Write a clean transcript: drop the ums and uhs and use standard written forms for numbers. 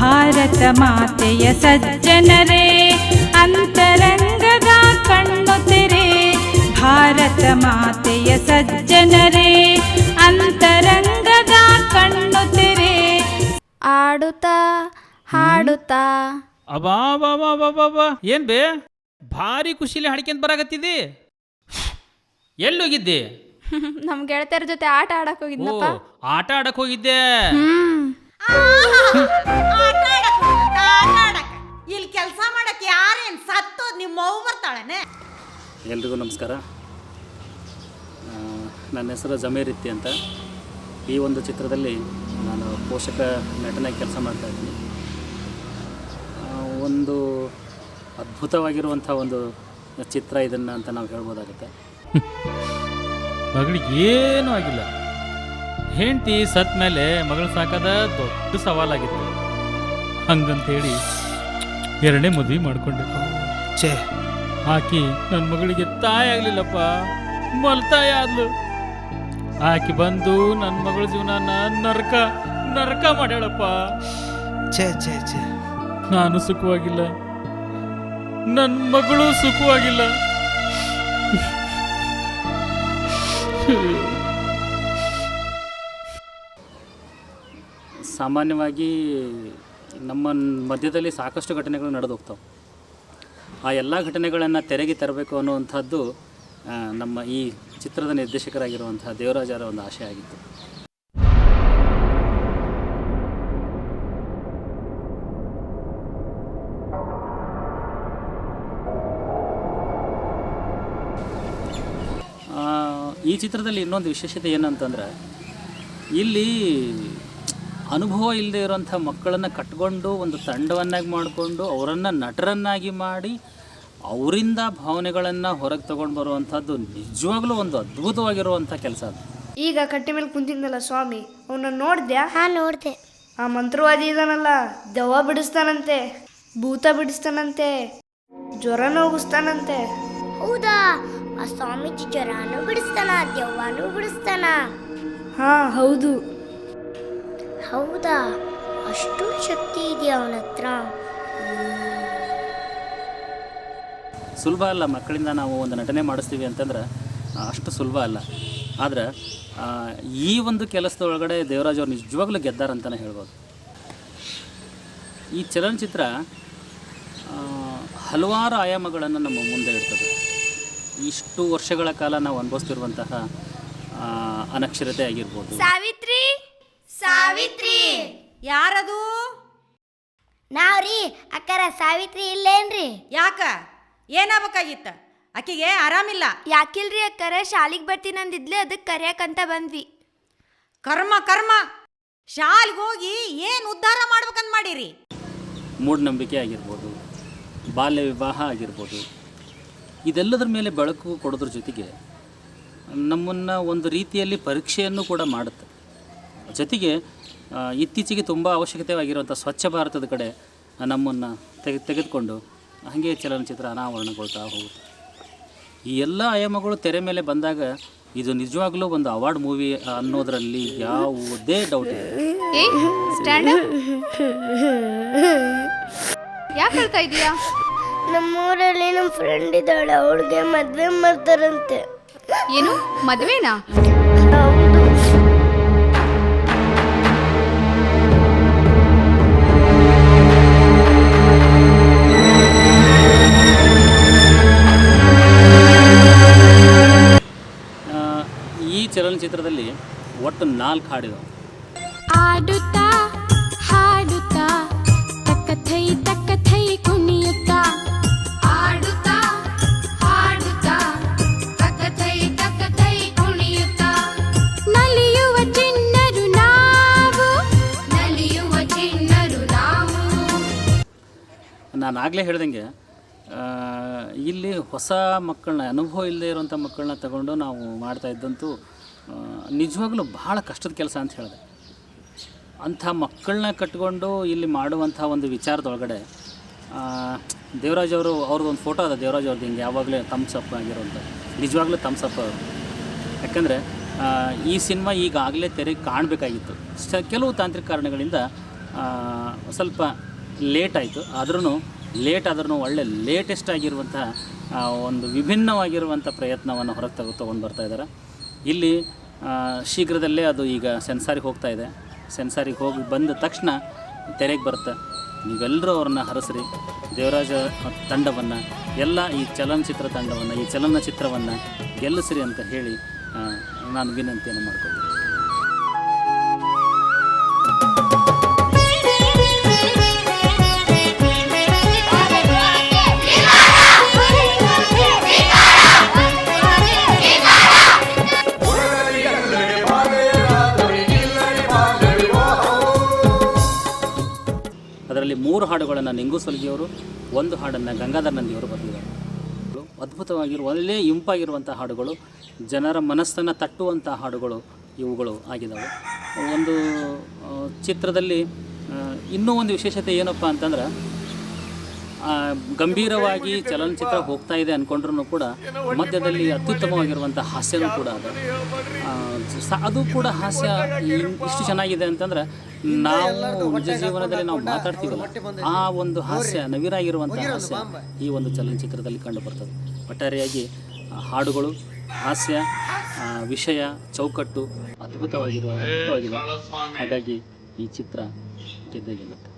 ಭಾರತ ಮಾತೆಯ ಸಜ್ಜನರೇ ಅಂತರಂಗದ ಕಣ್ಣು ತೆರೆ. ಭಾರತ ಮಾತೆಯ ಸಜ್ಜನರೇ ಅಂತರಂಗದ ಕಣ್ಣು ತೆರೆ. ಆಡುತ್ತಾ ಹಾಡುತ್ತಾ ಅಬಾ ಏನ್ ಬೇ ಭಾರಿ ಖುಷಿಲಿ ಹಾಡ್ಕೊಂತ ಬರಾಕತ್ತಿದ್ದಿ. ಎಲ್ಲೋಗಿದ್ದೆ? ನಮ್ ಗೆಳತಿಯರ ಜೊತೆ ಆಟ ಆಡಕ್ ಹೋಗಿದ್ನಪ್ಪ. ಆಟ ಆಡಕ್ ಹೋಗಿದ್ದೆ. ಇಲ್ಲಿ ಕೆಲಸ ಮಾಡಕ್ ಯಾರೇನ್ ಸತ್ತೋದ್ ನಿಮ್ಮ ಮಗು ಬರ್ತಾಳನೆ. ಎಲ್ರಿಗೂ ನಮಸ್ಕಾರ. ನನ್ನ ಹೆಸರು ಜಮೀರ್ ಇತ್ತಿ ಅಂತ. ಈ ಒಂದು ಚಿತ್ರದಲ್ಲಿ ನಾನು ಪೋಷಕ ನಟನಾಗಿ ಕೆಲಸ ಮಾಡ್ತಾಯಿದ್ದೀನಿ. ಒಂದು ಅದ್ಭುತವಾಗಿರುವಂಥ ಒಂದು ಚಿತ್ರ ಇದನ್ನು ಅಂತ ನಾವು ಹೇಳ್ಬೋದಾಗುತ್ತೆ. ಮಗಳಿಗೆ ಏನೂ ಆಗಿಲ್ಲ. ಹೆಂಡತಿ ಸತ್ ಮೇಲೆ ಮಗಳು ಸಾಕದ ದೊಡ್ಡ ಸವಾಲಾಗಿತ್ತು. ಹಂಗಂತೇಳಿ ಎರಡನೇ ಮದುವೆ ಮಾಡ್ಕೊಂಡೆ. ಆಕಿ ನನ್ನ ಮಗಳಿಗೆ ತಾಯಿ ಆಗ್ಲಿಲ್ಲಪ್ಪ, ಮಲ್ತಾಯಿ ಆದ್ಲು. ಆಕಿ ಬಂದು ನನ್ನ ಮಗಳ ಜೀವನ ನರಕ ನರಕ ಮಾಡ್ಯಾಳಪ್ಪ. ನಾನು ಸುಖವಾಗಿಲ್ಲ, ನನ್ನ ಮಗಳು ಸುಖವಾಗಿಲ್ಲ. ಸಾಮಾನ್ಯವಾಗಿ ನಮ್ಮ ಮಧ್ಯದಲ್ಲಿ ಸಾಕಷ್ಟು ಘಟನೆಗಳು ನಡೆದು ಹೋಗ್ತಾವೆ. ಆ ಎಲ್ಲ ಘಟನೆಗಳನ್ನು ತೆರೆಗೆ ತರಬೇಕು ಅನ್ನುವಂಥದ್ದು ನಮ್ಮ ಈ ಚಿತ್ರದ ನಿರ್ದೇಶಕರಾಗಿರುವಂತಹ ದೇವರಾಜರ ಒಂದು ಆಶೆ ಆಗಿತ್ತು. ಈ ಚಿತ್ರದಲ್ಲಿ ಇನ್ನೊಂದು ವಿಶೇಷತೆ ಏನಂತಂದರೆ, ಇಲ್ಲಿ ಅನುಭವ ಇಲ್ಲದೆ ಇರೋಂಥ ಮಕ್ಕಳನ್ನು ಕಟ್ಕೊಂಡು ಒಂದು ತಂಡವನ್ನಾಗಿ ಮಾಡಿಕೊಂಡು ಅವರನ್ನು ನಟರನ್ನಾಗಿ ಮಾಡಿ ಅವರಿಂದ ಭಾವನೆಗಳನ್ನು ಹೊರಗೆ ತಗೊಂಡು ಬರುವಂಥದ್ದು ನಿಜವಾಗ್ಲೂ ಒಂದು ಅದ್ಭುತವಾಗಿರುವಂಥ ಕೆಲಸ ಅದು. ಈಗ ಕಟ್ಟಿ ಮೇಲೆ ಕುಂತಿದ್ನಲ್ಲ ಸ್ವಾಮಿ, ಅವನ್ನ ನೋಡಿದ್ಯಾ? ಹಾಂ, ನೋಡಿದೆ. ಆ ಮಂತ್ರವಾದಿ ಇದಾನಲ್ಲ, ದೆವ್ವ ಬಿಡಿಸ್ತಾನಂತೆ, ಭೂತ ಬಿಡಿಸ್ತಾನಂತೆ, ಜ್ವರ ನೋಗಿಸ್ತಾನಂತೆ. ಹೌದಾ? ಆ ಸ್ವಾಮೀಜಿ ಜ್ವರನೂ ಬಿಡಿಸ್ತಾನ, ದೆವ್ವನೂ ಬಿಡಿಸ್ತಾನ? ಹಾ, ಹೌದು. ಹೌದಾ? ಅಷ್ಟು ಶಕ್ತಿ ಇದೆಯಾ ಅವನ ಹತ್ರ? ಸುಲಭ ಅಲ್ಲ. ಮಕ್ಕಳಿಂದ ನಾವು ಒಂದು ನಟನೆ ಮಾಡಿಸ್ತೀವಿ ಅಂತಂದ್ರೆ ಅಷ್ಟು ಸುಲಭ ಅಲ್ಲ. ಆದರೆ ಈ ಒಂದು ಕೆಲಸದೊಳಗಡೆ ದೇವರಾಜ್ ಅವರು ನಿಜವಾಗ್ಲೂ ಗೆದ್ದಾರಂತಲೇ ಹೇಳ್ಬೋದು. ಈ ಚಲನಚಿತ್ರ ಹಲವಾರು ಆಯಾಮಗಳನ್ನು ನಮ್ಮ ಮುಂದೆ ಇಡ್ತದೆ. ಇಷ್ಟು ವರ್ಷಗಳ ಕಾಲ ನಾವು ಅನುಭವಿಸ್ತಿರುವಂತಹ ಅನಕ್ಷರತೆ ಆಗಿರ್ಬೋದು. ಸಾವಿತ್ರಿ, ಸಾವಿತ್ರಿ ಯಾರದು? ನಾವ್ರಿ ಅಕ್ಕರ. ಸಾವಿತ್ರಿ ಇಲ್ಲೇನ್ರಿ? ಯಾಕ ಏನಾಗಬೇಕಾಗಿತ್ತ? ಆಕಿಗೆ ಆರಾಮಿಲ್ಲ. ಯಾಕಿಲ್ರಿ ಅಕ್ಕರ? ಶಾಲಿಗೆ ಬರ್ತೀನಿ ಅಂದಿದ್ಲೆ, ಅದಕ್ಕೆ ಕರೆಯಕಂತ ಬಂದ್ವಿ. ಕರ್ಮ ಕರ್ಮ, ಶಾಲೆಗೆ ಹೋಗಿ ಏನು ಉದ್ಧಾರ ಮಾಡ್ಬೇಕಂತ ಮಾಡಿರಿ? ಮೂಢನಂಬಿಕೆ ಆಗಿರ್ಬೋದು, ಬಾಲ್ಯ ವಿವಾಹ ಆಗಿರ್ಬೋದು, ಇದೆಲ್ಲದರ ಮೇಲೆ ಬೆಳಕು ಕೊಡೋದ್ರ ಜೊತೆಗೆ ನಮ್ಮನ್ನು ಒಂದು ರೀತಿಯಲ್ಲಿ ಪರೀಕ್ಷೆಯನ್ನು ಕೂಡ ಮಾಡುತ್ತೆ. ಜೊತೆಗೆ ಇತ್ತೀಚೆಗೆ ತುಂಬ ಅವಶ್ಯಕತೆವಾಗಿರುವಂಥ ಸ್ವಚ್ಛ ಭಾರತದ ಕಡೆ ನಮ್ಮನ್ನು ತೆಗೆದುಕೊಂಡು ಹಾಗೆ ಚಲನಚಿತ್ರ ಅನಾವರಣಗೊಳ್ತಾ ಹೋಗುತ್ತೆ. ಈ ಎಲ್ಲ ಆಯಾಮಗಳು ತೆರೆ ಮೇಲೆ ಬಂದಾಗ ಇದು ನಿಜವಾಗ್ಲೂ ಒಂದು ಅವಾರ್ಡ್ ಮೂವಿ ಅನ್ನೋದರಲ್ಲಿ ಯಾವುದೇ ಡೌಟ್ ಇಲ್ಲ. ಯಾಕೆ ಹೇಳ್ತಾ ಇದೀಯಾ? ನಮ್ಮೂರಲ್ಲಿ ನಮ್ಮ ಫ್ರೆಂಡ್ ಇದ್ದಾಳೆ, ಅವಳಿಗೆ ಮದುವೆ ಮಾಡ್ತಾರಂತೆ. ಏನು ಮದುವೆನಾ? ಹೌದು. ಈ ಚಲನಚಿತ್ರದಲ್ಲಿ ಒಟ್ಟು 4 ಹಾಡಿದವು. ಆಡುತ್ತಾ ಹಾಡುತ್ತಾ ತಕ್ಕಥೈ ತಕ್ಕಥೈ ಕುಣಿಯುತ್ತಾ. ಆಡುತ್ತಾ ಹಾಡುತ್ತಾ ತಕ್ಕಥೈ ತಕ್ಕಥೈ ಕುಣಿಯುತ್ತಾ. ನಲಿಯುವ ಚಿಣ್ಣರು ನಾವು, ನಲಿಯುವ ಚಿಣ್ಣರು ನಾವು. ನಾನು ಆಗಲೇ ಹೇಳ್ದಂಗೆ ಇಲ್ಲಿ ಹೊಸ ಮಕ್ಕಳನ್ನ, ಅನುಭವ ಇಲ್ಲದೆ ಇರುವಂಥ ಮಕ್ಕಳನ್ನ ತಗೊಂಡು ನಾವು ಮಾಡ್ತಾ ಇದ್ದಂತೂ ನಿಜವಾಗ್ಲೂ ಭಾಳ ಕಷ್ಟದ ಕೆಲಸ ಅಂತ ಹೇಳಿದೆ. ಅಂಥ ಮಕ್ಕಳನ್ನ ಕಟ್ಕೊಂಡು ಇಲ್ಲಿ ಮಾಡುವಂಥ ಒಂದು ವಿಚಾರದೊಳಗಡೆ ದೇವರಾಜ್ ಅವರು, ಅವ್ರದ್ದು ಒಂದು ಫೋಟೋ ಅದ ದೇವರಾಜ್ ಅವ್ರದ್ದು, ಹಿಂಗೆ ಯಾವಾಗಲೇ ಥಮ್ಸ್ ಅಪ್ ಆಗಿರುವಂಥ, ನಿಜವಾಗ್ಲೂ ಥಮ್ಸ್ ಅಪ್ ಅವರು. ಯಾಕಂದರೆ ಈ ಸಿನಿಮಾ ಈಗಾಗಲೇ ತೆರೆಗೆ ಕಾಣಬೇಕಾಗಿತ್ತು. ಕೆಲವು ತಾಂತ್ರಿಕ ಕಾರಣಗಳಿಂದ ಸ್ವಲ್ಪ ಲೇಟ್ ಆಯಿತು. ಆದ್ರೂ ಲೇಟ್ ಆದ್ರೂ ಒಳ್ಳೆ ಲೇಟೆಸ್ಟ್ ಆಗಿರುವಂತಹ ಒಂದು ವಿಭಿನ್ನವಾಗಿರುವಂಥ ಪ್ರಯತ್ನವನ್ನು ಹೊರಗೆ ತೊಗೊಂಡು ಬರ್ತಾಯಿದ್ದಾರೆ. ಇಲ್ಲಿ ಶೀಘ್ರದಲ್ಲೇ ಅದು ಈಗ ಸೆನ್ಸಾರಿಗೆ ಹೋಗ್ತಾ ಇದೆ. ಸೆನ್ಸಾರಿಗೆ ಹೋಗಿ ಬಂದ ತಕ್ಷಣ ತೆರೆಗೆ ಬರುತ್ತೆ. ನೀವೆಲ್ಲರೂ ಅವ್ರನ್ನ ಹರಸ್ರಿ. ದೇವರಾಜ ತಂಡವನ್ನು, ಎಲ್ಲ ಈ ಚಲನಚಿತ್ರ ತಂಡವನ್ನು, ಈ ಚಲನಚಿತ್ರವನ್ನು ಗೆಲ್ಲಿಸ್ರಿ ಅಂತ ಹೇಳಿ ನಾನು ವಿನಂತಿಯನ್ನು ಮಾಡ್ಕೊಳ್ತೀನಿ. ಅದರಲ್ಲಿ 3 ಹಾಡುಗಳನ್ನು ನಿಂಗು ಸಲ್ಗಿಯವರು, 1 ಹಾಡನ್ನು ಗಂಗಾಧರ್ ನಂದಿಯವರು ಬರೆದಿದ್ದಾರೆ. ಅದ್ಭುತವಾಗಿರುವ ಒಳ್ಳೆಯ ಇಂಪಾಗಿರುವಂಥ ಹಾಡುಗಳು, ಜನರ ಮನಸ್ಸನ್ನು ತಟ್ಟುವಂಥ ಹಾಡುಗಳು ಇವುಗಳು ಆಗಿದ್ದಾವೆ. ಒಂದು ಚಿತ್ರದಲ್ಲಿ ಇನ್ನೂ ಒಂದು ವಿಶೇಷತೆ ಏನಪ್ಪ ಅಂತಂದ್ರೆ, ಗಂಭೀರವಾಗಿ ಚಲನಚಿತ್ರ ಹೋಗ್ತಾ ಇದೆ ಅಂದ್ಕೊಂಡ್ರೂ ಕೂಡ ಮಧ್ಯದಲ್ಲಿ ಅತ್ಯುತ್ತಮವಾಗಿರುವಂಥ ಹಾಸ್ಯನೂ ಕೂಡ ಅದು ಕೂಡ ಹಾಸ್ಯ ಇಷ್ಟು ಚೆನ್ನಾಗಿದೆ ಅಂತಂದ್ರೆ, ನಾವು ನಿಜ ಜೀವನದಲ್ಲಿ ನಾವು ಮಾತಾಡ್ತೀವಲ್ಲ ಆ ಒಂದು ಹಾಸ್ಯ, ನವಿರಾಗಿರುವಂಥ ಹಾಸ್ಯ ಈ ಒಂದು ಚಲನಚಿತ್ರದಲ್ಲಿ ಕಂಡು ಬರ್ತದೆ. ಒಟ್ಟಾರೆಯಾಗಿ ಹಾಡುಗಳು, ಹಾಸ್ಯ, ವಿಷಯ, ಚೌಕಟ್ಟು ಅದ್ಭುತವಾಗಿದೆ. ಹಾಗಾಗಿ ಈ ಚಿತ್ರ ಗೆದ್ದೇ ಗೆಲ್ಲುತ್ತೆ.